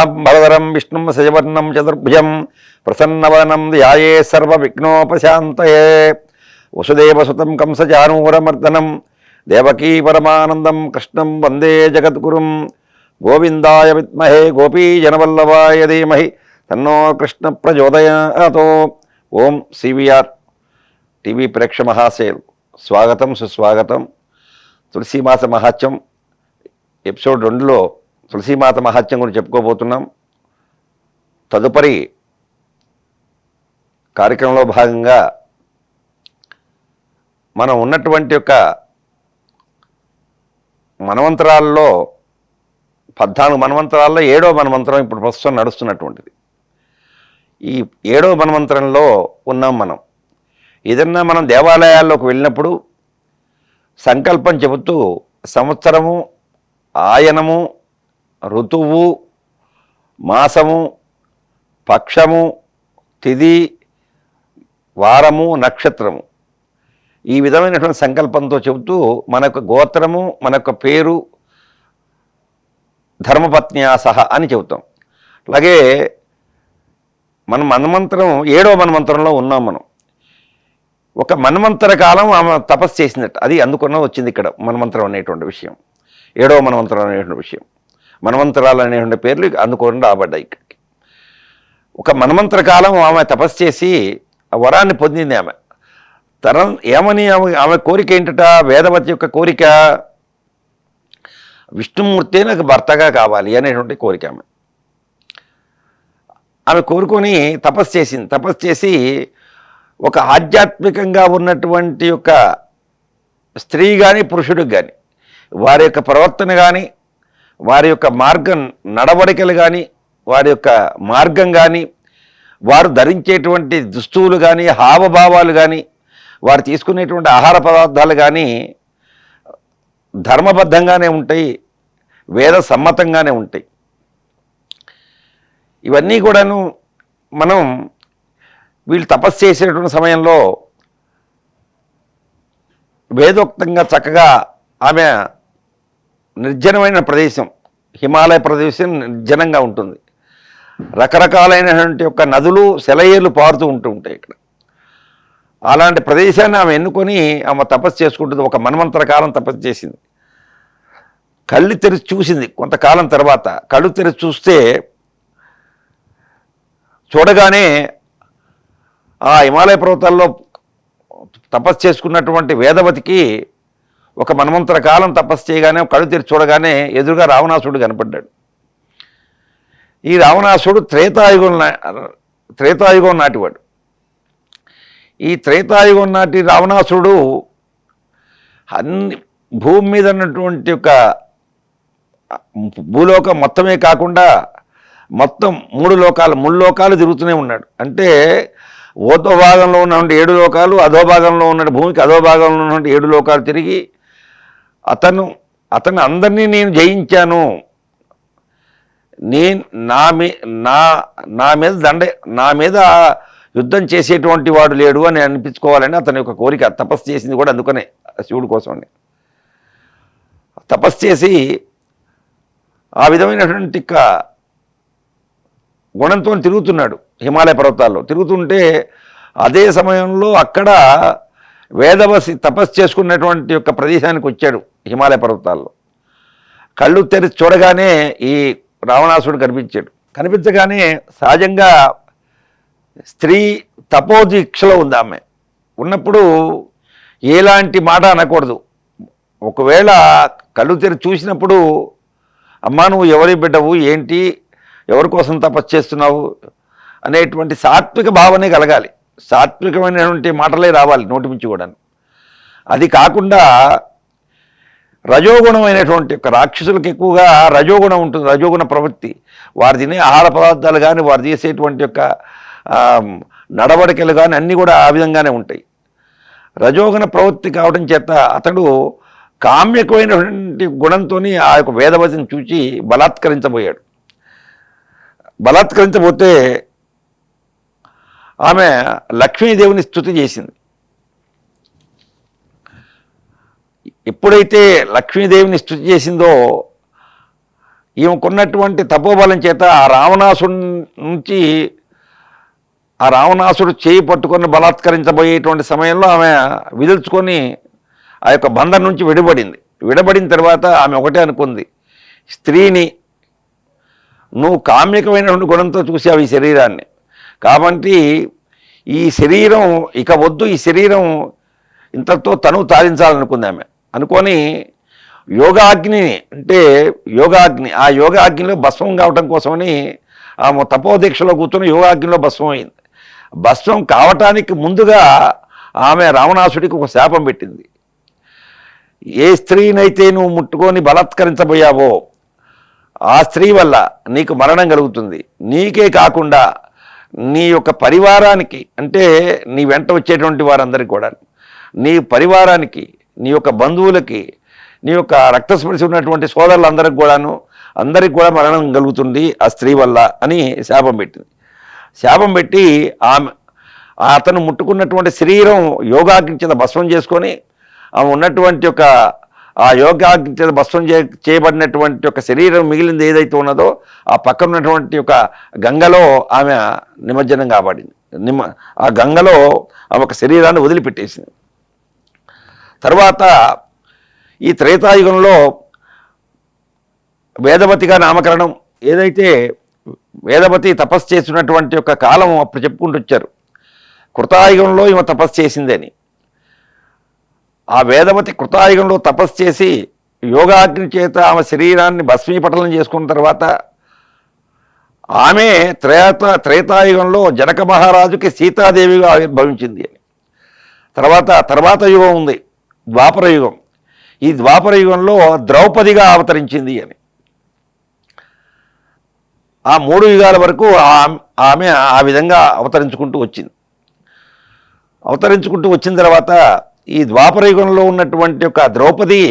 శుక్లాంబరధరం విష్ణుం శశివర్ణం చతుర్భుజం ప్రసన్నవదనం ధ్యాయే సర్వవిఘ్నోపశాంతయే వసుదేవసుతం కంసచానూరమర్దనం దేవకీ పరమానందం కృష్ణం వందే జగద్గురుం గోవిందాయ విద్మహే గోపీజనవల్లభాయ ధీమహి తన్నో కృష్ణ ప్రచోదయాతో. ఓం సివిఆర్ టీవీ ప్రేక్ష మహాశయులు స్వాగతం సుస్వాగతం. తులసీమాస మహాత్యం ఎపిసోడ్ 2లో తులసీమాత మహాత్యం గురించి చెప్పుకోబోతున్నాం. తదుపరి కార్యక్రమంలో భాగంగా మనం ఉన్నటువంటి యొక్క మన్వంతరాల్లో 14 మన్వంతరాల్లో 7వ మన్వంతరం ఇప్పుడు ప్రస్తుతం నడుస్తున్నటువంటిది. ఈ 7వ మన్వంతరంలో ఉన్నాం మనం. ఏదన్నా మనం దేవాలయాల్లోకి వెళ్ళినప్పుడు సంకల్పం చెబుతూ సంవత్సరము, ఆయనము, ఋతువు, మాసము, పక్షము, తిథి, వారము, నక్షత్రము ఈ విధమైనటువంటి సంకల్పంతో చెబుతూ మన యొక్క గోత్రము, మన యొక్క పేరు, ధర్మపత్న్యాసహ అని చెబుతాం. అలాగే మనం మన్వంతరం 7వ మన్వంతరంలో ఉన్నాం. మనం ఒక మన్వంతర కాలం ఆమె తపస్సు చేసినట్టు అది అందుకున్న వచ్చింది ఇక్కడ మన్వంతరం అనేటువంటి విషయం. 7వ మన్వంతరం అనేటువంటి విషయం, మన్వంతరాలు అనేటువంటి పేర్లు అందుకొని రాబడ్డాయి ఇక్కడికి. ఒక మన్వంతర కాలం ఆమె తపస్సు చేసి ఆ వరాన్ని పొందింది. ఆమె తరం ఏమని ఆమె కోరిక ఏంటట? వేదవతి యొక్క కోరిక విష్ణుమూర్తే నాకు భర్తగా కావాలి అనేటువంటి కోరిక. ఆమె కోరుకొని తపస్సు చేసింది. తపస్సు చేసి ఒక ఆధ్యాత్మికంగా ఉన్నటువంటి యొక్క స్త్రీ కానీ పురుషుడికి కానీ వారి యొక్క ప్రవర్తన కానీ వారి యొక్క మార్గం నడవడికలు కానీ వారి యొక్క మార్గం కానీ వారు ధరించేటువంటి దుస్తువులు కానీ హావభావాలు కానీ వారు తీసుకునేటువంటి ఆహార పదార్థాలు కానీ ధర్మబద్ధంగానే ఉంటాయి, వేద సమ్మతంగానే ఉంటాయి. ఇవన్నీ కూడాను మనం వీళ్ళు తపస్సు చేసేటువంటి సమయంలో వేదోక్తంగా చక్కగా ఆమె నిర్జనమైన ప్రదేశం, హిమాలయ ప్రదేశం నిర్జనంగా ఉంటుంది. రకరకాలైనటువంటి యొక్క నదులు సెలయేర్లు పారుతూ ఉంటాయి ఇక్కడ. అలాంటి ప్రదేశాన్ని ఆమె ఎన్నుకొని ఆమె తపస్సు చేసుకుంటుంది. ఒక మన్వంతర కాలం తపస్సు చేసింది. కళ్ళు తెరిచి చూసింది. కొంతకాలం తర్వాత కళ్ళు తెరిచి చూస్తే చూడగానే ఆ హిమాలయ పర్వతాల్లో తపస్సు చేసుకున్నటువంటి వేదవతికి ఒక మన్వంతర కాలం తపస్సు చేయగానే కళ్ళు తెరిచి చూడగానే ఎదురుగా రావణాసుడు కనపడ్డాడు. ఈ రావణాసుడు త్రేతాయుగం నాటివాడు. ఈ త్రేతాయుగం నాటి రావణాసుడు అన్ని భూమి మీద ఉన్నటువంటి ఒక భూలోకం మొత్తమే కాకుండా మొత్తం 3 లోకాలు తిరుగుతూనే ఉన్నాడు. అంటే ఓతో భాగంలో ఉన్నటువంటి 7 లోకాలు, అధో భాగంలో ఉన్న భూమికి అధో భాగంలో ఉన్నటువంటి 7 లోకాలు తిరిగి అతను అందరినీ నేను జయించాను, నేను నా మీద యుద్ధం చేసేటువంటి వాడు లేడు అని అనిపించుకోవాలని అతని యొక్క కోరిక. తపస్సు చేసింది కూడా అందుకనే, శివుడి కోసమని తపస్సు చేసి ఆ విధమైనటువంటి గుణంతో తిరుగుతున్నాడు హిమాలయ పర్వతాల్లో. తిరుగుతుంటే అదే సమయంలో అక్కడ వేదవతి తపస్సు చేసుకున్నటువంటి యొక్క ప్రదేశానికి వచ్చాడు హిమాలయ పర్వతాల్లో. కళ్ళు తెరిచి చూడగానే ఈ రావణాసుడు కనిపించగానే సహజంగా స్త్రీ తపోదీక్షలో ఉంది. ఆమె ఉన్నప్పుడు ఎలాంటి మాట అనకూడదు. ఒకవేళ కళ్ళు తెరిచి చూసినప్పుడు అమ్మా నువ్వు ఎవరి బిడ్డవు, ఏంటి, ఎవరి కోసం తపస్సు చేస్తున్నావు అనేటువంటి సాత్విక భావనే కలగాలి. సాత్వికమైనటువంటి మాటలే రావాలి నోటి నుంచి కూడా. అది కాకుండా రజోగుణమైనటువంటి యొక్క రాక్షసులకు ఎక్కువగా రజోగుణం ఉంటుంది, రజోగుణ ప్రవృత్తి. వారు తినే ఆహార పదార్థాలు కానీ వారు చేసేటువంటి యొక్క నడవడికలు కానీ అన్నీ కూడా ఆ విధంగానే ఉంటాయి. రజోగుణ ప్రవృత్తి కావడం చేత అతడు కామ్యకమైనటువంటి గుణంతో ఆ యొక్క వేదవతిని చూచి బలాత్కరించబోతే ఆమె లక్ష్మీదేవిని స్తుతి చేసింది. ఎప్పుడైతే లక్ష్మీదేవిని స్తుతి చేసిందో ఈమెకున్నటువంటి తపోబలం చేత నుంచి ఆ రావణాసుడు చేయి పట్టుకొని బలాత్కరించబోయేటువంటి సమయంలో ఆమె విదుల్చుకొని ఆ యొక్క బంధం నుంచి విడబడిన తర్వాత ఆమె ఒకటే అనుకుంది, స్త్రీని నువ్వు కామ్యకమైనటువంటి గుణంతో చూసావు ఈ శరీరాన్ని, కాబట్టి ఈ శరీరం ఇక వద్దు, ఈ శరీరం ఇంతతో తను తారించాలనుకుంది ఆమె. అనుకొని ఆ యోగాగ్నిలో భస్మం కావటం కోసమని ఆమె తపోదీక్షలో కూర్చొని యోగాగ్నిలో భస్మం అయింది. భస్మం కావటానికి ముందుగా ఆమె రావణాసుడికి ఒక శాపం పెట్టింది. ఏ స్త్రీనైతే నువ్వు ముట్టుకొని బలాత్కరించబోయావో ఆ స్త్రీ వల్ల నీకు మరణం కలుగుతుంది, నీకే కాకుండా నీ యొక్క పరివారానికి, అంటే నీ వెంట వచ్చేటువంటి వారందరికీ కూడా, నీ పరివారానికి, నీ యొక్క బంధువులకి, నీ యొక్క రక్తస్పర్శి ఉన్నటువంటి సోదరులందరికి కూడా మరణం కలుగుతుంది ఆ స్త్రీ వల్ల అని శాపం పెట్టింది. శాపం పెట్టి అతను ముట్టుకున్నటువంటి శరీరం యోగాగ్ని చేత భస్మం చేసుకొని ఆమె ఉన్నటువంటి ఒక ఆ యోగాగ్ని చేత భస్మం చేయబడినటువంటి ఒక శరీరం మిగిలింది ఏదైతే ఉన్నదో ఆ పక్కన ఉన్నటువంటి ఒక గంగలో ఆమె నిమజ్జనం కాబడింది. ఆ గంగలో ఆమె ఒక శరీరాన్ని వదిలిపెట్టేసింది. తర్వాత ఈ త్రేతాయుగంలో వేదవతిగా నామకరణం, ఏదైతే వేదవతి తపస్సు చేసినటువంటి ఒక కాలం అప్పుడు చెప్పుకుంటూ వచ్చారు, కృతాయుగంలో ఈమె తపస్సు చేసిందని. ఆ వేదవతి కృతాయుగంలో తపస్సు చేసి యోగాగ్ని చేత ఆమె శరీరాన్ని భస్మీపటలం చేసుకున్న తర్వాత ఆమె త్రేతాయుగంలో జనక మహారాజుకి సీతాదేవిగా ఆవిర్భవించింది అని. తర్వాత యుగం ఉంది, ద్వాపర యుగం. ఈ ద్వాపర యుగంలో ద్రౌపదిగా అవతరించింది అని. ఆ 3 యుగాల వరకు ఆమె ఆ విధంగా అవతరించుకుంటూ వచ్చిన తర్వాత ఈ ద్వాపర యుగంలో ఉన్నటువంటి ఒక ద్రౌపది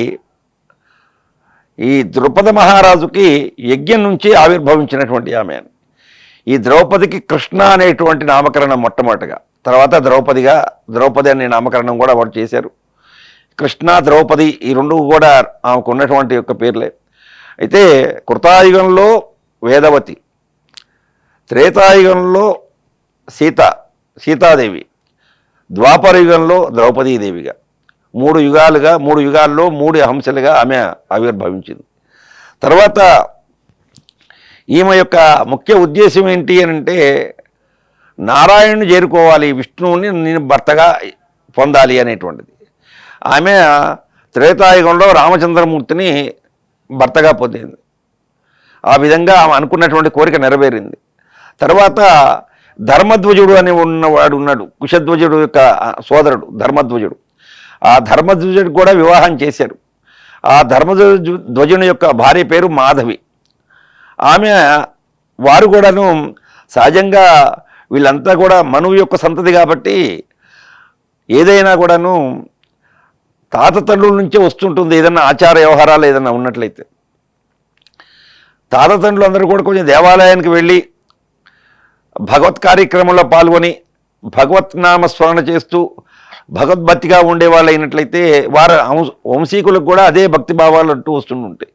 ఈ ద్రుపద మహారాజుకి యజ్ఞం నుంచి ఆవిర్భవించినటువంటి ఆమె. ఈ ద్రౌపదికి కృష్ణ అనేటువంటి నామకరణం మొట్టమొదటిగా, తర్వాత ద్రౌపది అనే నామకరణం కూడా వాడు చేశారు. కృష్ణ, ద్రౌపది ఈ రెండు కూడా ఆమెకు ఉన్నటువంటి యొక్క పేర్లే. అయితే కృతాయుగంలో వేదవతి, త్రేతాయుగంలో సీతాదేవి, ద్వాపర యుగంలో ద్రౌపదీదేవిగా 3 యుగాల్లో 3 హంసలుగా ఆమె ఆవిర్భవించింది. తర్వాత ఈమె యొక్క ముఖ్య ఉద్దేశం ఏంటి అని అంటే నారాయణుని చేరుకోవాలి, విష్ణువుని నేను భర్తగా పొందాలి అనేటువంటిది. ఆమె త్రేతాయుగంలో రామచంద్రమూర్తిని భర్తగా పొందింది. ఆ విధంగా ఆమె అనుకున్నటువంటి కోరిక నెరవేరింది. తర్వాత ధర్మధ్వజుడు అని ఉన్నాడు, కుశధ్వజుడు యొక్క సోదరుడు ధర్మధ్వజుడు. ఆ ధర్మధ్వజుడు కూడా వివాహం చేశారు. ఆ ధర్మధ్వజుని యొక్క భార్య పేరు మాధవి. వారు కూడాను సహజంగా వీళ్ళంతా కూడా మనువు యొక్క సంతతి కాబట్టి ఏదైనా కూడాను తాత తండ్రుల నుంచే వస్తుంటుంది. ఏదన్నా ఆచార వ్యవహారాలు ఏదన్నా ఉన్నట్లయితే తాత తండ్రులు అందరూ కూడా కొంచెం దేవాలయానికి వెళ్ళి భగవత్ కార్యక్రమంలో పాల్గొని భగవత్ నామస్మరణ చేస్తూ భగవద్భక్తిగా ఉండేవాళ్ళు అయినట్లయితే వారి వంశీకులకు కూడా అదే భక్తి భావాలు అంటూ వస్తుంటాయి.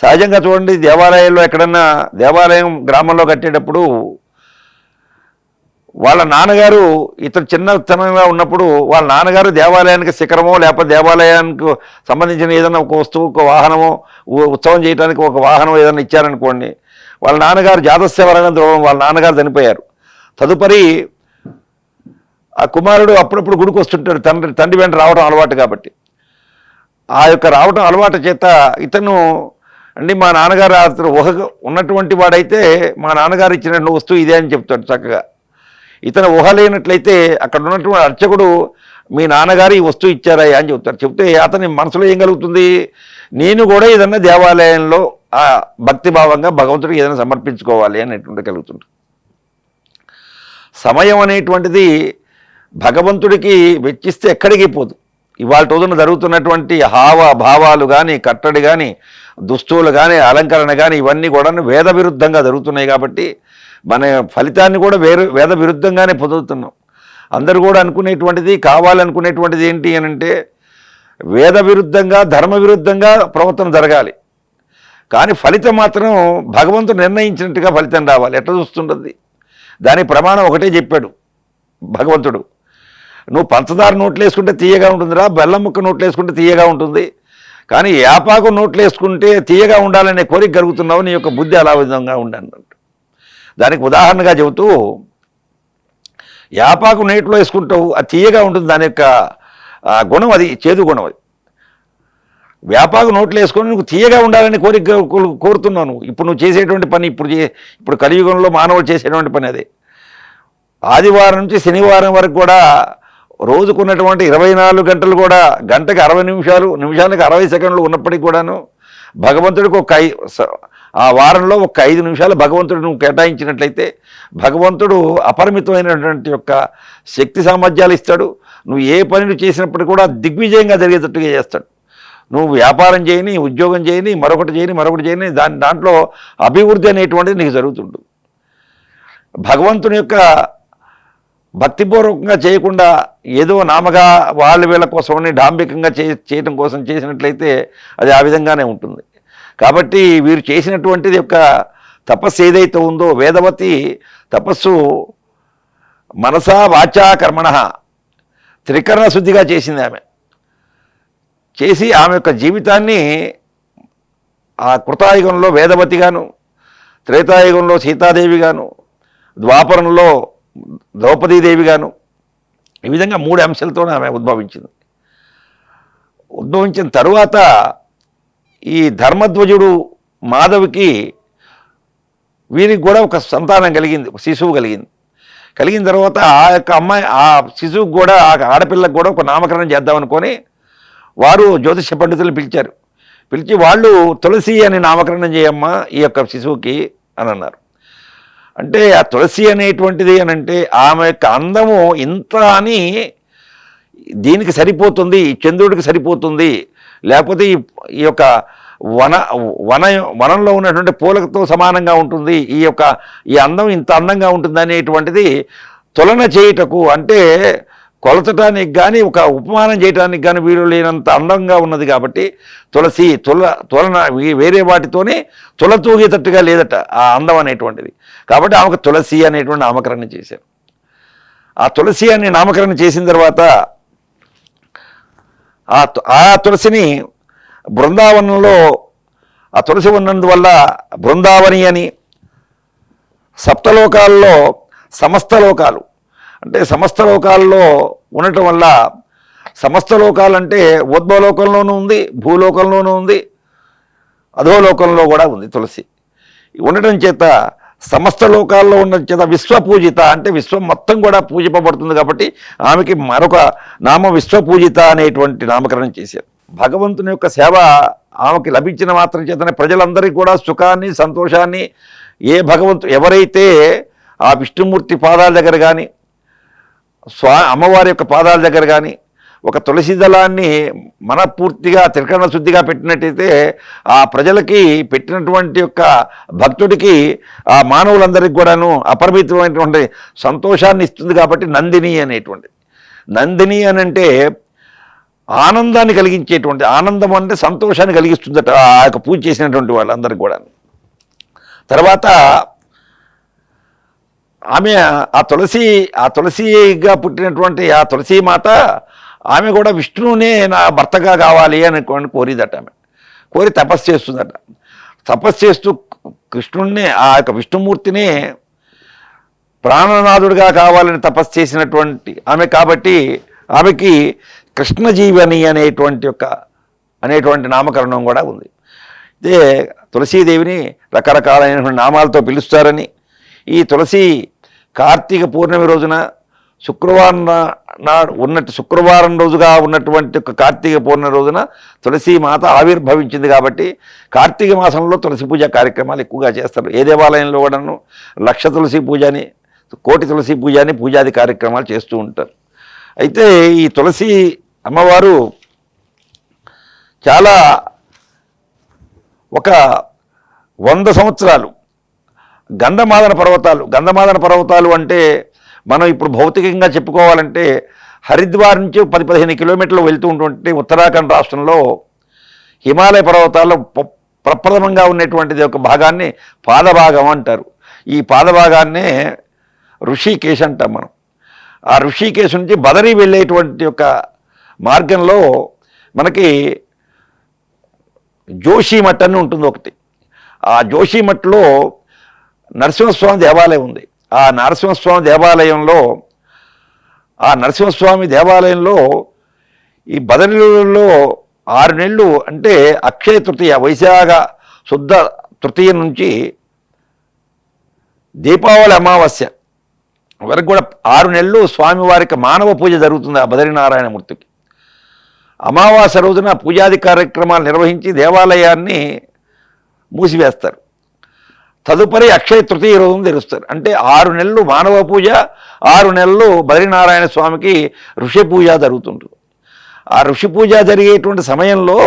సహజంగా చూడండి, దేవాలయాల్లో ఎక్కడన్నా దేవాలయం గ్రామంలో కట్టేటప్పుడు వాళ్ళ నాన్నగారు ఇతను చిన్నతనంగా ఉన్నప్పుడు వాళ్ళ నాన్నగారు దేవాలయానికి శిఖరమో లేకపోతే దేవాలయానికి సంబంధించిన ఏదైనా ఒక వస్తువు, ఒక వాహనమో, ఉత్సవం చేయడానికి ఒక వాహనం ఏదైనా ఇచ్చారనుకోండి, వాళ్ళ నాన్నగారు జాతస్యవరంగా ద్రోహం, వాళ్ళ నాన్నగారు చనిపోయారు. తదుపరి ఆ కుమారుడు అప్పుడప్పుడు గుడికి వస్తుంటాడు, తండ్రి వెంట రావడం అలవాటు కాబట్టి. ఆ యొక్క రావడం అలవాటు చేత ఇతను మా నాన్నగారు అతను ఉన్నటువంటి వాడైతే మా నాన్నగారు ఇచ్చినటువంటి వస్తువు ఇదే అని చెప్తాడు చక్కగా. ఇతను ఊహ లేనట్లయితే అక్కడ ఉన్నటువంటి అర్చకుడు మీ నాన్నగారు ఈ వస్తువు ఇచ్చారయ్యా అని చెప్తారు. చెప్తే అతని మనసులో ఏం కలుగుతుంది, నేను కూడా ఏదన్నా దేవాలయంలో ఆ భక్తిభావంగా భగవంతుడికి ఏదైనా సమర్పించుకోవాలి అనేటువంటి కలుగుతుంది. సమయం అనేటువంటిది భగవంతుడికి వెచ్చిస్తే ఎక్కడికి పోదు. ఇవాళ రోజున జరుగుతున్నటువంటి భావాలు కానీ, కట్టడి కానీ, దుస్తువులు కానీ, అలంకరణ కానీ ఇవన్నీ కూడా వేద విరుద్ధంగా జరుగుతున్నాయి. కాబట్టి మన ఫలితాన్ని కూడా వేద విరుద్ధంగానే పొందుతున్నాం. అందరూ కూడా అనుకునేటువంటిది, కావాలనుకునేటువంటిది ఏంటి అని అంటే వేద విరుద్ధంగా, ధర్మ విరుద్ధంగా ప్రవర్తన జరగాలి. కానీ ఫలితం మాత్రం భగవంతుడు నిర్ణయించినట్టుగా ఫలితం రావాలి. ఎట్లా చూస్తుంటుంది? దాని ప్రమాణం ఒకటే చెప్పాడు భగవంతుడు. నువ్వు పంచదార నోట్లు వేసుకుంటే తీయగా ఉంటుందిరా, బెల్లం ముక్క నోట్లు వేసుకుంటే తీయగా ఉంటుంది, కానీ యాపాకు నోట్లు వేసుకుంటే తీయగా ఉండాలనే కోరిక కలుగుతున్నావు, నీ యొక్క బుద్ధి అలా విధంగా ఉండన్నట్టు. దానికి ఉదాహరణగా చెబుతూ, యాపాకు నీటిలో వేసుకుంటావు, అది తీయగా ఉంటుంది, దాని యొక్క గుణం అది, చేదు గుణం అది. వ్యాపాకు నోట్లు వేసుకొని నువ్వు తీయగా ఉండాలని కోరిక కోరుతున్నావు. నువ్వు ఇప్పుడు నువ్వు చేసేటువంటి పని, ఇప్పుడు కలియుగంలో మానవులు చేసేటువంటి పని అదే. ఆదివారం నుంచి శనివారం వరకు కూడా రోజుకున్నటువంటి 24 గంటలు కూడా గంటకి 60 నిమిషాలు, నిమిషానికి 60 సెకండ్లు ఉన్నప్పటికీ కూడాను భగవంతుడికి ఆ వారంలో ఒక 5 నిమిషాలు భగవంతుడు నువ్వు కేటాయించినట్లయితే భగవంతుడు అపరిమితమైనటువంటి యొక్క శక్తి సామర్థ్యాలు ఇస్తాడు. నువ్వు ఏ పనులు చేసినప్పటికీ కూడా దిగ్విజయంగా జరిగేటట్టుగా చేస్తాడు. నువ్వు వ్యాపారం చేయని, ఉద్యోగం చేయని, మరొకటి చేయని దాంట్లో అభివృద్ధి అనేటువంటిది నీకు జరుగుతుంటుంది. భగవంతుని యొక్క భక్తిపూర్వకంగా చేయకుండా ఏదో నామగా వీళ్ళ కోసమని డాంబికంగా చేయటం కోసం చేసినట్లయితే అది ఆ విధంగానే ఉంటుంది. కాబట్టి వీరు చేసినటువంటిది యొక్క తపస్సు ఏదైతే ఉందో, వేదవతి తపస్సు మనసా వాచా కర్మణ త్రికరణ శుద్ధిగా చేసింది. ఆమె చేసి ఆమె యొక్క జీవితాన్ని ఆ కృతాయుగంలో వేదవతిగాను, త్రేతాయుగంలో సీతాదేవిగాను, ద్వాపరంలో ద్రౌపదీదేవిగాను, ఈ విధంగా 3 అంశాలతో ఆమె ఉద్భవించింది. ఉద్భవించిన తరువాత ఈ ధర్మధ్వజుడు మాధవికి వీరికి కూడా ఒక సంతానం కలిగింది, ఒక శిశువు కలిగింది. కలిగిన తర్వాత ఆ యొక్క అమ్మాయి, ఆ శిశువుకి కూడా, ఆ ఆడపిల్లకు కూడా ఒక నామకరణం చేద్దామనుకొని వారు జ్యోతిష పండితులు పిలిచారు. పిలిచి వాళ్ళు తులసి అని నామకరణం చేయమ్మా ఈ యొక్క శిశువుకి అని అన్నారు. అంటే ఆ తులసి అనేటువంటిది అని అంటే ఆమె యొక్క అందము ఇంత అని దీనికి సరిపోతుంది, చంద్రుడికి సరిపోతుంది, లేకపోతే ఈ యొక్క వనంలో ఉన్నటువంటి పూలతో సమానంగా ఉంటుంది, ఈ అందం ఇంత అందంగా ఉంటుంది అనేటువంటిది తులన చేయుటకు, అంటే కొలచటానికి కానీ ఒక ఉపమానం చేయడానికి కానీ వీలు లేనంత అందంగా ఉన్నది. కాబట్టి తులసి తులన వేరే వాటితోనే తులతూగేటట్టుగా లేదట ఆ అందం అనేటువంటిది. కాబట్టి ఆమెకు తులసి అనేటువంటి నామకరణం చేశారు. ఆ తులసి అనే నామకరణం చేసిన తర్వాత ఆ తులసిని బృందావనంలో, ఆ తులసి ఉన్నందువల్ల బృందావని అని, సప్తలోకాల్లో సమస్త లోకాలు అంటే సమస్త లోకాల్లో ఉండటం వల్ల, సమస్త లోకాలంటే ఉద్భవలోకంలోనూ ఉంది, భూలోకంలోనూ ఉంది, అధోలోకంలో కూడా ఉంది తులసి. ఉండటం చేత సమస్త లోకాల్లో ఉండటం చేత విశ్వపూజిత, అంటే విశ్వం మొత్తం కూడా పూజింపబడుతుంది. కాబట్టి ఆమెకి మరొక నామం విశ్వపూజిత అనేటువంటి నామకరణం చేశారు. భగవంతుని యొక్క సేవ ఆమెకి లభించిన మాత్రం చేతనే ప్రజలందరికీ కూడా సుఖాన్ని, సంతోషాన్ని, ఎవరైతే ఆ విష్ణుమూర్తి పాదాల దగ్గర కానీ, అమ్మవారి యొక్క పాదాల దగ్గర కానీ ఒక తులసి దళాన్ని మనపూర్తిగా త్రికరణ శుద్ధిగా పెట్టినట్టయితే ఆ ప్రజలకి, పెట్టినటువంటి యొక్క భక్తుడికి, ఆ మానవులందరికీ కూడాను అపరిమితమైనటువంటి సంతోషాన్ని ఇస్తుంది. కాబట్టి నందిని అనేటువంటిది. నందిని అని అంటే ఆనందాన్ని కలిగించేటువంటి, ఆనందం అంటే సంతోషాన్ని కలిగిస్తుందట ఆ యొక్క పూజ చేసినటువంటి వాళ్ళందరికీ కూడా. తర్వాత ఆమె ఆ తులసిగా పుట్టినటువంటి ఆ తులసి మాత, ఆమె కూడా విష్ణువునే నా భర్తగా కావాలి అని కోరిదట. ఆమె కోరి తపస్సు చేస్తుందట. తపస్సు చేస్తూ కృష్ణుడిని, ఆ యొక్క విష్ణుమూర్తిని ప్రాణనాథుడిగా కావాలని తపస్సు చేసినటువంటి ఆమె. కాబట్టి ఆమెకి కృష్ణజీవని అనేటువంటి నామకరణం కూడా ఉంది. ఇదే తులసీదేవిని రకరకాలైనటువంటి నామాలతో పిలుస్తారని, ఈ తులసి కార్తీక పూర్ణమి రోజున శుక్రవారం రోజుగా ఉన్నటువంటి కార్తీక పూర్ణమి రోజున తులసి మాత ఆవిర్భవించింది. కాబట్టి కార్తీక మాసంలో తులసి పూజ కార్యక్రమాలు ఎక్కువగా చేస్తారు. ఏ దేవాలయంలో కూడాను 1,00,000 తులసి పూజ అని, 1,00,00,000 తులసి పూజ అని పూజాది కార్యక్రమాలు చేస్తూ ఉంటారు. అయితే ఈ తులసి అమ్మవారు చాలా ఒక 100 సంవత్సరాలు గంధమాదన పర్వతాలు అంటే మనం ఇప్పుడు భౌతికంగా చెప్పుకోవాలంటే హరిద్వార్ నుంచి 10-15 కిలోమీటర్లు వెళ్తూ ఉంటుంటే ఉత్తరాఖండ్ రాష్ట్రంలో హిమాలయ పర్వతాల్లో ప్రప్రథమంగా ఉన్నటువంటిది ఒక భాగాన్ని పాదభాగం అంటారు. ఈ పాదభాగాన్నే ఋషికేశ్ అంటాం మనం. ఆ ఋషికేశ్ నుంచి బదరీ వెళ్ళేటువంటి ఒక మార్గంలో మనకి జోషిమఠ్ అని ఉంటుంది ఒకటి. ఆ జోషిమఠ్లో నరసింహస్వామి దేవాలయం ఉంది. ఆ నరసింహస్వామి దేవాలయంలో ఈ బదరీలో 6 నెలలు అంటే అక్షయ తృతీయ వైశాఖ శుద్ధ తృతీయ నుంచి దీపావళి అమావాస్య వరకు కూడా 6 నెలలు స్వామివారికి మానవ పూజ జరుగుతుంది ఆ బదరీనారాయణమూర్తికి. అమావాస్య రోజున పూజాది కార్యక్రమాలు నిర్వహించి దేవాలయాన్ని మూసివేస్తారు. తదుపరి అక్షయ తృతీయ రోజున తెరుస్తారు. అంటే 6 నెలలు మానవ పూజ, 6 నెలలు బద్రీనారాయణ స్వామికి ఋషి పూజ జరుగుతుంటుంది. ఆ ఋషి పూజ జరిగేటువంటి సమయంలో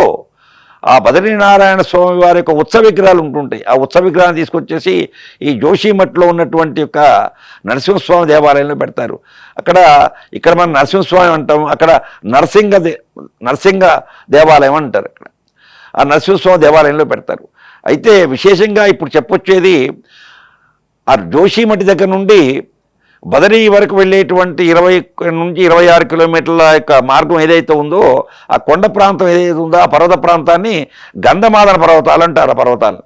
ఆ బద్రీనారాయణ స్వామి వారి యొక్క ఉత్సవ విగ్రహాలు ఉంటుంటాయి. ఆ ఉత్సవ విగ్రహాన్ని తీసుకొచ్చేసి ఈ జోషిమఠ్లో ఉన్నటువంటి యొక్క నరసింహస్వామి దేవాలయంలో పెడతారు. ఇక్కడ మనం నరసింహస్వామి అంటాం, అక్కడ నరసింహ దేవాలయం అంటారు. అక్కడ ఆ నరసింహస్వామి దేవాలయంలో పెడతారు. అయితే విశేషంగా ఇప్పుడు చెప్పొచ్చేది ఆ జోషిమఠ్ దగ్గర నుండి బదరీ వరకు వెళ్ళేటువంటి 20 నుంచి 26 కిలోమీటర్ల యొక్క మార్గం ఏదైతే ఉందో ఆ కొండ ప్రాంతం ఏదైతే ఉందో ఆ పర్వత ప్రాంతాన్ని గంధమాదన పర్వతాలు అంటారు. ఆ పర్వతాలు,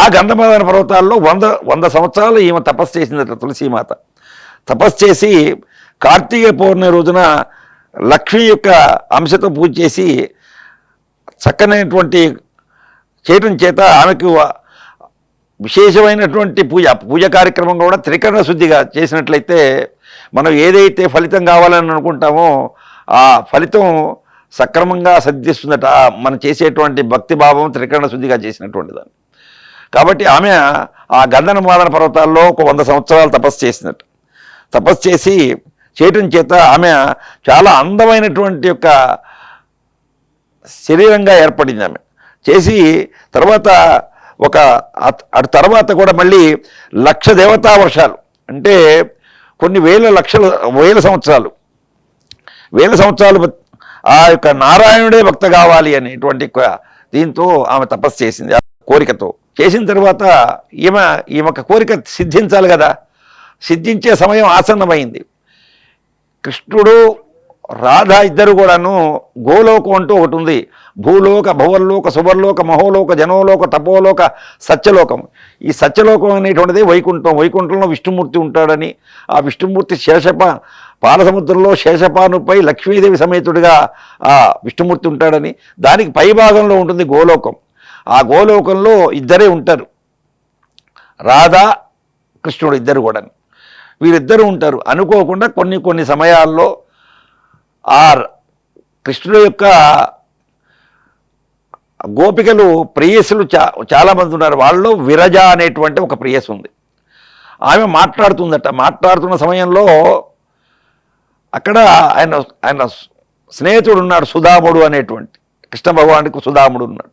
ఆ గంధమాదన పర్వతాల్లో 100 సంవత్సరాలు ఈమె తపస్సు చేసిందట తులసీమాత. తపస్సు చేసి కార్తీక పౌర్ణమి రోజున లక్ష్మి యొక్క అంశతో పూజ చేసి చక్కనైనటువంటి చేయటం చేత ఆమెకు విశేషమైనటువంటి పూజ కార్యక్రమం కూడా త్రికరణ శుద్ధిగా చేసినట్లయితే మనం ఏదైతే ఫలితం కావాలని అనుకుంటామో ఆ ఫలితం సక్రమంగా సిద్ధిస్తుందట. మనం చేసేటువంటి భక్తి భావం త్రికరణ శుద్ధిగా చేసినటువంటి దాన్ని. కాబట్టి ఆమె ఆ గంధమాదన పర్వతాల్లో ఒక 100 సంవత్సరాలు తపస్సు చేసిందట. తపస్సు చేసి చేయటం చేత ఆమె చాలా అందమైనటువంటి యొక్క శరీరంగా ఏర్పడింది. ఆమె చేసి తర్వాత అటు తర్వాత కూడా మళ్ళీ 1,00,000 దేవతా వర్షాలు అంటే కొన్ని వేల సంవత్సరాలు ఆ యొక్క నారాయణుడే భక్త కావాలి అనేటువంటి దీంతో ఆమె తపస్సు చేసింది. ఆ కోరికతో చేసిన తర్వాత ఈమె కోరిక సిద్ధించాలి కదా. సిద్ధించే సమయం ఆసన్నమైంది. కృష్ణుడు రాధ ఇద్దరు కూడాను గోలోకం అంటూ ఒకటి ఉంది. భూలోక, భువర్లోక, సువర్లోక, మహోలోక, జనోలోక, తపోలోక, సత్యలోకం. ఈ సత్యలోకం అనేటువంటిది వైకుంఠంలో విష్ణుమూర్తి ఉంటాడని, ఆ విష్ణుమూర్తి పాలసముద్రంలో శేషపానుపై లక్ష్మీదేవి సమేతుడిగా ఆ విష్ణుమూర్తి ఉంటాడని, దానికి పై భాగంలో ఉంటుంది గోలోకం. ఆ గోలోకంలో ఇద్దరే ఉంటారు, రాధా కృష్ణుడు ఇద్దరు కూడా. వీరిద్దరూ ఉంటారు. అనుకోకుండా కొన్ని సమయాల్లో ఆ కృష్ణుడు యొక్క గోపికలు ప్రేయసులు చాలామంది ఉన్నారు. వాళ్ళలో విరజ అనేటువంటి ఒక ప్రేయసు ఉంది. ఆమె మాట్లాడుతుందట. మాట్లాడుతున్న సమయంలో అక్కడ ఆయన స్నేహితుడు ఉన్నాడు, సుధాముడు అనేటువంటి. కృష్ణ భగవానుడికి సుధాముడు ఉన్నాడు.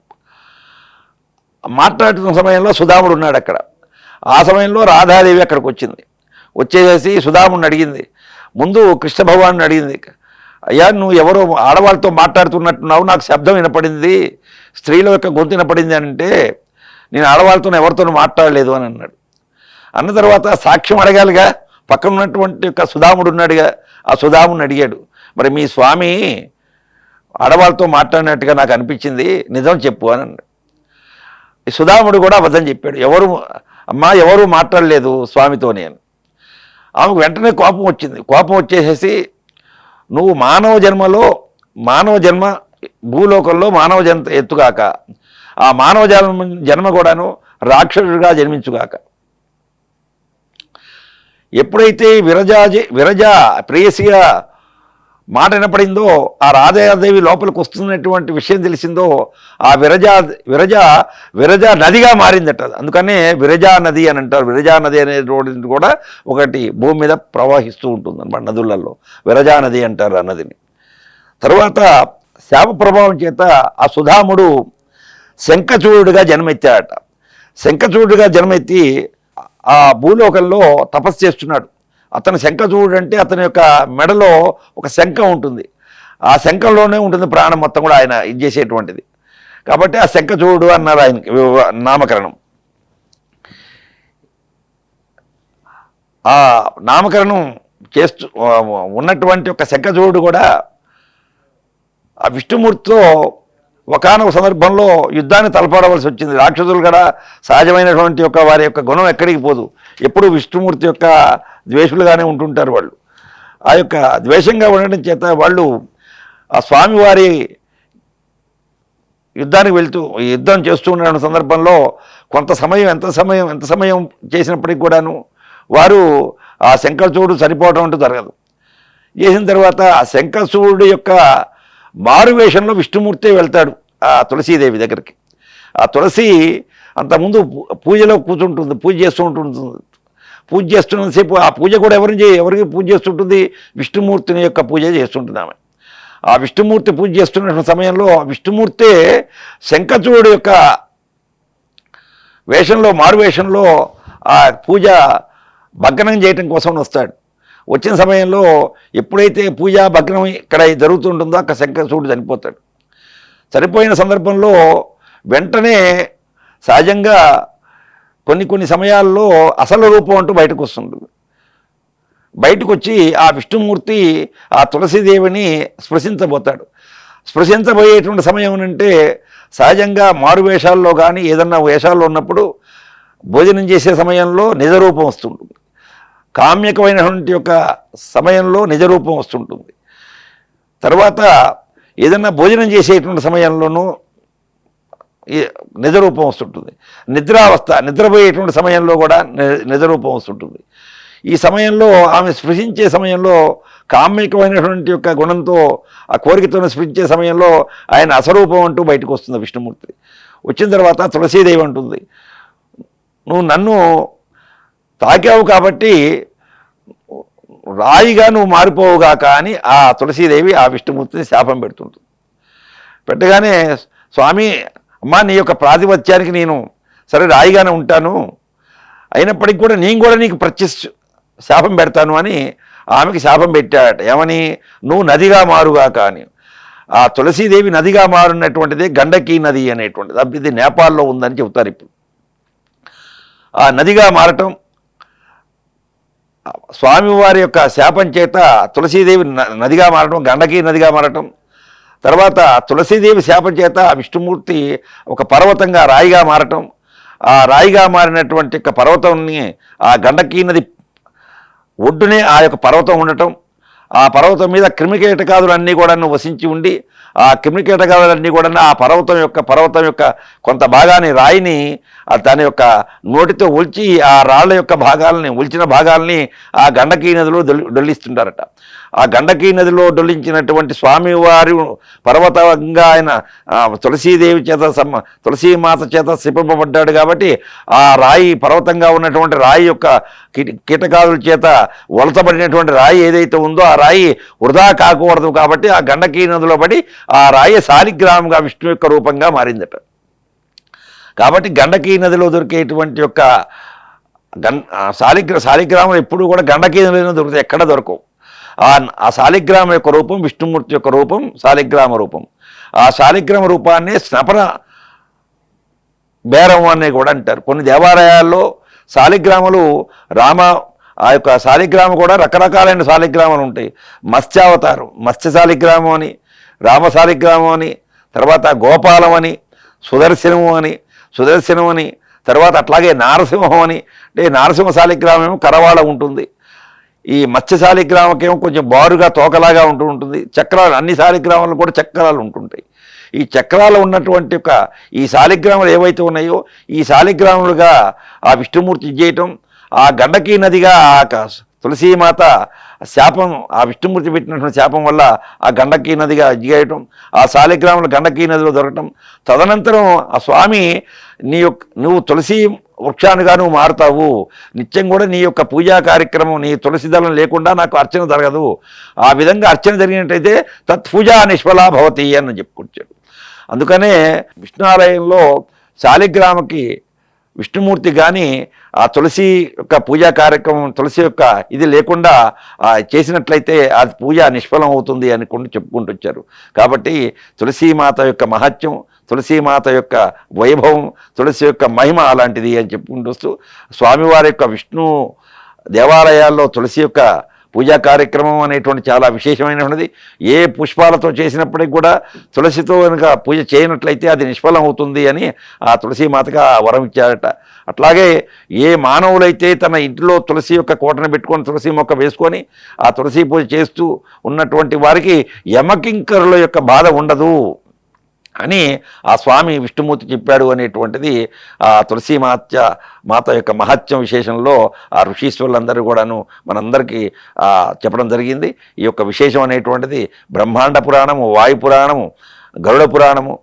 మాట్లాడుతున్న సమయంలో సుధాముడు ఉన్నాడు అక్కడ. ఆ సమయంలో రాధాదేవి అక్కడికి వచ్చింది. వచ్చేసి సుధాముడిని అడిగింది. ముందు కృష్ణ భగవాను అడిగింది, అయ్యా నువ్వు ఎవరో ఆడవాళ్ళతో మాట్లాడుతున్నట్టున్నావు, నాకు శబ్దం వినపడింది, స్త్రీల యొక్క గొంతు వినపడింది అంటే, నేను ఆడవాళ్ళతో ఎవరితోనూ మాట్లాడలేదు అని అన్నాడు. అన్న తర్వాత సాక్ష్యం అడగాలిగా, పక్కన ఉన్నటువంటి యొక్క సుధాముడు ఉన్నాడుగా, ఆ సుధాముడిని అడిగాడు, మరి మీ స్వామి ఆడవాళ్ళతో మాట్లాడినట్టుగా నాకు అనిపించింది, నిజం చెప్పు అని అన్నాడు. ఈ సుధాముడు కూడా అబద్ధం చెప్పాడు, ఎవరు మాట్లాడలేదు స్వామితోని అని. ఆమెకు వెంటనే కోపం వచ్చింది. కోపం వచ్చేసేసి, నువ్వు మానవ జన్మ భూలోకంలో మానవ జన్మ ఎత్తుగాక, ఆ మానవ జన్మ కూడాను రాక్షసుడిగా జన్మించుగాక. ఎప్పుడైతే విరజ ప్రేయసిగా మాట వినపడిందో, ఆ రాధాదేవి లోపలికి వస్తున్నటువంటి విషయం తెలిసిందో, ఆ విరజ నదిగా మారిందట. అందుకనే విరజా నది అని అంటారు. విరజా నది అనేటువంటిది కూడా ఒకటి భూమి మీద ప్రవహిస్తూ ఉంటుంది అన్నమాట, నదులలో విరజా నది అంటారు ఆ నదిని. తర్వాత శాప ప్రభావం చేత ఆ సుధాముడు శంఖచూడుగా జన్మెత్తాడట. శంఖచూడుగా జన్మెత్తి ఆ భూలోకంలో తపస్సు చేస్తున్నాడు. అతను శంఖచూడు అంటే అతని యొక్క మెడలో ఒక శంఖం ఉంటుంది. ఆ శంఖంలోనే ఉంటుంది ప్రాణం మొత్తం కూడా ఆయన ఇది చేసేటువంటిది. కాబట్టి ఆ శంఖచూడు అన్నారు ఆయనకి నామకరణం. ఆ నామకరణం చేస్తూ ఉన్నటువంటి ఒక శంఖచూడు కూడా ఆ విష్ణుమూర్తితో ఒకానొక సందర్భంలో యుద్ధాన్ని తలపడవలసి వచ్చింది. రాక్షసులు కూడా సహజమైనటువంటి యొక్క వారి యొక్క గుణం ఎక్కడికి పోదు, ఎప్పుడు విష్ణుమూర్తి యొక్క ద్వేషులుగానే ఉంటుంటారు వాళ్ళు. ఆ యొక్క ద్వేషంగా ఉండడం చేత వాళ్ళు ఆ స్వామివారి యుద్ధానికి యుద్ధం చేస్తూ ఉన్న సందర్భంలో కొంత సమయం ఎంత సమయం చేసినప్పటికి కూడాను వారు ఆ శంఖచూడు సరిపోవడం అంటూ జరగదు. చేసిన తర్వాత ఆ శంఖచూడు యొక్క మారువేషంలో విష్ణుమూర్తి వెళ్తాడు ఆ తులసీదేవి దగ్గరికి. ఆ తులసి అంతకుముందు పూజలో కూర్చుంటుంది, పూజ చేస్తూ ఉంటుంది. పూజ చేస్తున్నంతసేపు ఆ పూజ కూడా ఎవరికి పూజ చేస్తుంటుంది? విష్ణుమూర్తిని యొక్క పూజ చేస్తుంటుంది ఆమె. ఆ విష్ణుమూర్తి పూజ చేస్తున్న సమయంలో విష్ణుమూర్తే శంఖచూడు యొక్క మారువేషంలో ఆ పూజ భగ్నం చేయటం కోసం వస్తాడు. వచ్చిన సమయంలో ఎప్పుడైతే పూజా భగ్నం ఇక్కడ జరుగుతుంటుందో అక్కడ శంఖచూడు చనిపోతాడు. చనిపోయిన సందర్భంలో వెంటనే సహజంగా కొన్ని సమయాల్లో అసలు రూపం అంటూ బయటకు వస్తుంటుంది. బయటకు వచ్చి ఆ విష్ణుమూర్తి ఆ తులసీదేవిని స్పృశించబోయేటువంటి సమయం అంటే సహజంగా మారు వేషాల్లో కానీ ఏదన్నా వేషాల్లో ఉన్నప్పుడు భోజనం చేసే సమయంలో నిజరూపం వస్తుంటుంది. కామ్యకమైనటువంటి యొక్క సమయంలో నిజరూపం వస్తుంటుంది. తర్వాత ఏదన్నా భోజనం చేసేటువంటి సమయంలోనూ నిజరూపం వస్తుంటుంది. నిద్రపోయేటువంటి సమయంలో కూడా నిజరూపం వస్తుంటుంది. ఈ సమయంలో ఆమె స్పృశించే సమయంలో కామ్యకమైనటువంటి యొక్క గుణంతో ఆ కోరికతో స్పృశించే సమయంలో ఆయన అసరూపం అంటూ బయటకు వస్తుంది విష్ణుమూర్తి. వచ్చిన తర్వాత తులసీదేవి అంటుంది, నువ్వు నన్ను తాకావు కాబట్టి రాయిగా నువ్వు మారిపోవుగాక అని ఆ తులసీదేవి ఆ విష్ణుమూర్తిని శాపం పెడుతుంటుంది. పెట్టగానే స్వామి, అమ్మా నీ యొక్క ప్రాతిపత్యానికి నేను సరే రాయిగానే ఉంటాను, అయినప్పటికీ కూడా నేను కూడా నీకు శాపం పెడతాను అని ఆమెకి శాపం పెట్టాడట. ఏమని? నువ్వు నదిగా మారుగాక అని. ఆ తులసీదేవి నదిగా మారినటువంటిది గండకీ నది అనేటువంటిది. ఇది నేపాల్లో ఉందని చెబుతారు. ఇప్పుడు ఆ నదిగా మారటం స్వామివారి యొక్క శాపం చేత తులసీదేవి నదిగా మారటం, గండకీ నదిగా మారటం, తర్వాత తులసీదేవి శాపం చేత విష్ణుమూర్తి ఒక పర్వతంగా రాయిగా మారటం, ఆ రాయిగా మారినటువంటి యొక్క పర్వతాన్ని ఆ గండకీ నది ఒడ్డునే ఆ యొక్క పర్వతం ఉండటం, ఆ పర్వతం మీద క్రిమికీటకాదులన్నీ కూడా వసించి ఉండి ఆ క్రిమికీటకాదులన్నీ కూడా ఆ పర్వతం యొక్క కొంత భాగాన్ని రాయిని దాని యొక్క నోటితో ఒలిచి ఆ రాళ్ల యొక్క ఒలిచిన భాగాల్ని ఆ గండకీ నదిలో డొల్లిస్తుంటారట. ఆ గండకీ నదిలో డొల్లించినటువంటి స్వామివారి పర్వతంగా ఆయన తులసీదేవి చేత తులసీమాత చేత శిపింపబడ్డాడు కాబట్టి ఆ రాయి పర్వతంగా ఉన్నటువంటి రాయి యొక్క కీటకాదుల చేత వలసబడినటువంటి రాయి ఏదైతే ఉందో ఆ రాయి వృధా కాకూడదు కాబట్టి ఆ గండకీ నదిలో పడి ఆ రాయి శాలిగ్రామంగా విష్ణు యొక్క రూపంగా మారిందట. కాబట్టి గండకీ నదిలో దొరికేటువంటి యొక్క శాలిగ్రామం ఎప్పుడు కూడా గండకీ నదిలో దొరుకుతాయి, ఎక్కడ దొరకవు. ఆ శాలిగ్రామం యొక్క రూపం విష్ణుమూర్తి యొక్క రూపం శాలిగ్రామ రూపం. ఆ శాలిగ్రామ రూపాన్ని స్నపన బేరం అని కూడా అంటారు. కొన్ని దేవాలయాల్లో శాలిగ్రామాలు ఆ యొక్క శాలిగ్రామం కూడా రకరకాలైన శాలిగ్రామాలు ఉంటాయి. మత్స్యావతారం మత్స్య శాలిగ్రామం అని, రామ శాలిగ్రామం అని, తర్వాత గోపాలం అని, సుదర్శనం అని, తర్వాత అట్లాగే నారసింహం అని. అంటే నారసింహ శాలిగ్రామం కరవాళ ఉంటుంది. ఈ మత్స్య శాలిగ్రామకేమో కొంచెం బారుగా తోకలాగా ఉంటుంది. చక్రాలు అన్ని శాలిగ్రామాలు కూడా చక్రాలు ఉంటుంటాయి. ఈ చక్రాలు ఉన్నటువంటి యొక్క ఈ శాలిగ్రామాలు ఏవైతే ఉన్నాయో ఈ శాలిగ్రాములుగా ఆ విష్ణుమూర్తి చేయటం, ఆ గండకీ నదిగా ఆ తులసీమాత శాపం ఆ విష్ణుమూర్తి పెట్టినటువంటి శాపం వల్ల ఆ గండకీ నదిగా జిగేయటం, ఆ శాలిగ్రాములు గండకీ నదిలో దొరకటం. తదనంతరం ఆ స్వామి నువ్వు తులసి వృక్షానుగా నువ్వు మారుతావు, నిత్యం కూడా నీ యొక్క పూజా కార్యక్రమం నీ తులసి దళం లేకుండా నాకు అర్చన జరగదు, ఆ విధంగా అర్చన జరిగినట్టయితే తత్పూజా నిష్ఫలా భవతి అని చెప్పుకొచ్చాడు. అందుకనే విష్ణు శాలిగ్రామకి విష్ణుమూర్తి కానీ ఆ తులసి యొక్క పూజా కార్యక్రమం తులసి యొక్క ఇది లేకుండా చేసినట్లయితే ఆ పూజ నిష్ఫలం అవుతుంది అని చెప్పుకుంటూ వచ్చారు. కాబట్టి తులసీమాత యొక్క మహత్యం, తులసీమాత యొక్క వైభవం, తులసి యొక్క మహిమ అలాంటిది అని చెప్పుకుంటూ వస్తూ స్వామివారి యొక్క విష్ణు దేవాలయాల్లో తులసి యొక్క పూజా కార్యక్రమం అనేటువంటి చాలా విశేషమైనటువంటిది. ఏ పుష్పాలతో చేసినప్పటికి కూడా తులసితో కనుక పూజ చేయనట్లయితే అది నిష్ఫలం అవుతుంది అని ఆ తులసీమాతగా వరం ఇచ్చారట. అట్లాగే ఏ మానవులైతే తన ఇంటిలో తులసి యొక్క కోటను పెట్టుకొని తులసి మొక్క వేసుకొని ఆ తులసి పూజ చేస్తూ ఉన్నటువంటి వారికి యమకింకరుల యొక్క బాధ ఉండదు అని ఆ స్వామి విష్ణుమూర్తి చెప్పాడు అనేటువంటిది ఆ మాత యొక్క మహత్యం విశేషంలో ఆ ఋషీశ్వరులందరూ కూడాను మనందరికీ చెప్పడం జరిగింది. ఈ యొక్క విశేషం అనేటువంటిది బ్రహ్మాండ పురాణము, వాయు పురాణము, గరుడ పురాణము,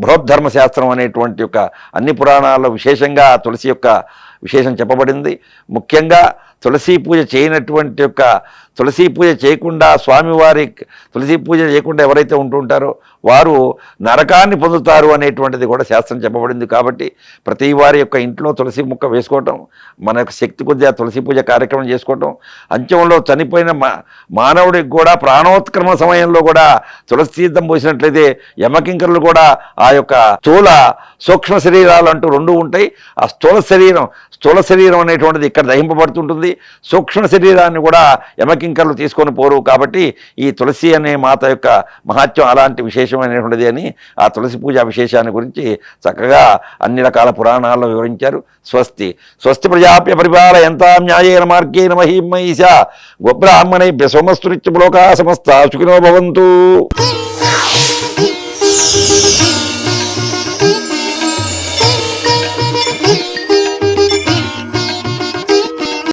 బృహద్ధర్మశాస్త్రం అనేటువంటి యొక్క అన్ని పురాణాల్లో విశేషంగా తులసి యొక్క విశేషం చెప్పబడింది. ముఖ్యంగా తులసి పూజ చేయనటువంటి యొక్క తులసి పూజ చేయకుండా స్వామివారి తులసి పూజ చేయకుండా ఎవరైతే ఉంటుంటారో వారు నరకాన్ని పొందుతారు అనేటువంటిది కూడా శాస్త్రం చెప్పబడింది. కాబట్టి ప్రతి వారి యొక్క ఇంట్లో తులసి ముక్క వేసుకోవటం, మన యొక్క శక్తి కొద్దిగా తులసి పూజ కార్యక్రమం చేసుకోవటం, అంత్యంలో చనిపోయిన మానవుడికి కూడా ప్రాణోత్క్రమణ సమయంలో కూడా తులసి తీర్థం పోసినట్లయితే యమకింకరులు కూడా ఆ యొక్క స్థూల సూక్ష్మ శరీరాలు అంటూ రెండు ఉంటాయి. ఆ స్థూల శరీరం అనేటువంటిది ఇక్కడ దహింపబడుతుంటుంది. సూక్ష్మ శరీరాన్ని కూడా యమకింకరులు తీసుకొని పోరు. కాబట్టి ఈ తులసి అనే మాత యొక్క మహత్యం అలాంటి విశేషమైనటువంటిది అని ఆ తులసి పూజ విశేషాన్ని గురించి చక్కగా అన్ని రకాల పురాణాల్లో వివరించారు. స్వస్తి ప్రజాప్య పరిపాలయంతాం న్యాయేన మార్గేణ మహీం మహిషా గోబ్రాహ్మణేభ్య సోమస్తు నిత్యం లోకా సమస్తా సుఖినో భవంతు.